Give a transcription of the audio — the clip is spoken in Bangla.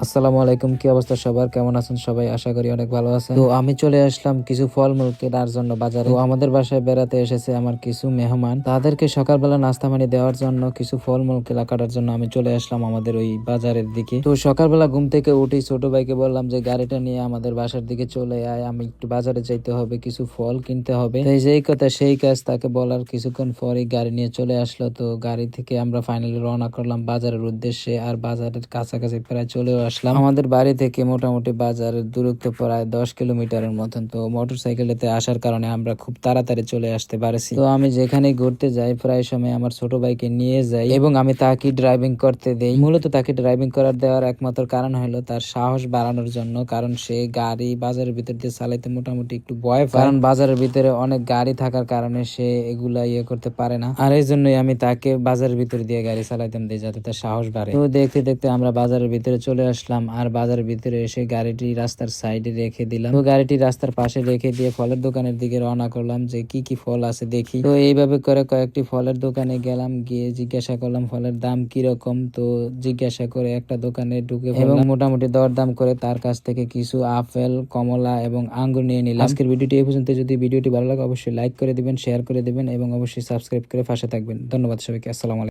আসসালামু আলাইকুম, কি অবস্থা সবার? কেমন আছেন সবাই? আশা করি অনেক ভালো আছেন। তো আমি চলে আসলাম কিছু ফলমূল কেনার জন্য বাজারে। তো আমাদের বাসায় বেড়াতে এসেছে আমার কিছু মেহমান, তাদেরকে সকালবেলা নাস্তা পানি দেওয়ার জন্য কিছু ফলমূল কাটার জন্য আমি চলে আসলাম আমাদের ওই বাজারের দিকে। তো সকালবেলা ঘুম থেকে উঠি, ছোট ভাইকে বললাম যে গাড়িটা নিয়ে আমাদের বাসার দিকে চলে আয়, আমি একটু বাজারে যাইতে হবে, কিছু ফল কিনতে হবে। তো যেই কথা সেই কাজ, তাকে বলার কিছুক্ষণ পরই গাড়ি নিয়ে চলে আসলো। তো গাড়ি থেকে আমরা ফাইনালি রওনা করলাম বাজারের উদ্দেশ্যে। আর বাজারের কাছাকাছি প্রায় চলেও আসলাম। আমাদের বাড়ি থেকে মোটামুটি বাজারের দূরত্ব প্রায় 10 কিলোমিটারের মতন। তো মোটর সাইকেলেতে আসার কারণে আমরা খুব তাড়াতাড়ি চলে আসতে পারছি। তো আমি যেখানে ঘুরতে যাই প্রায় সময় আমার ছোট ভাইকে নিয়ে যাই এবং আমি তাকে ড্রাইভিং করতে দেই। মূলত তাকে ড্রাইভিং করার দেওয়ার একমাত্র কারণ হলো তার সাহস বাড়ানোর জন্য, কারণ সে গাড়ি বাজারের ভিতর দিয়ে চালাইতে মোটামুটি একটু ভয় পায়, কারণ বাজারের ভিতরে অনেক গাড়ি থাকার কারণে সে এগুলা করতে পারে না। আর এই জন্যই আমি তাকে বাজারের ভিতর দিয়ে গাড়ি চালাইতাম দিই, যাতে তার সাহস বাড়ে। তো দেখতে দেখতে আমরা বাজারের ভিতরে চলে আসলাম। আর বাজারের ভিতরে এসে গাড়িটি রাস্তার সাইডে রেখে দিলাম। তো গাড়িটি রাস্তার পাশে রেখে দিয়ে ফলের দোকানের দিকে রওনা করলাম যে কি কি ফল আছে দেখি। তো এইভাবে করে কয়েকটি ফলের দোকানে গেলাম, গিয়ে জিজ্ঞাসা করলাম ফলের দাম কিরকম। তো জিজ্ঞাসা করে একটা দোকানে ঢুকে এবং মোটামুটি দরদাম করে তার কাছ থেকে কিছু আপেল, কমলা এবং আঙ্গুর নিয়ে নিলাম। আজকের ভিডিওটি এই পর্যন্ত। যদি ভিডিওটি ভালো লাগে অবশ্যই লাইক করে দিবেন, শেয়ার করে দিবেন এবং অবশ্যই সাবস্ক্রাইব করে পাশে থাকবেন। ধন্যবাদ সবাইকে। আসসালামু আলাইকুম।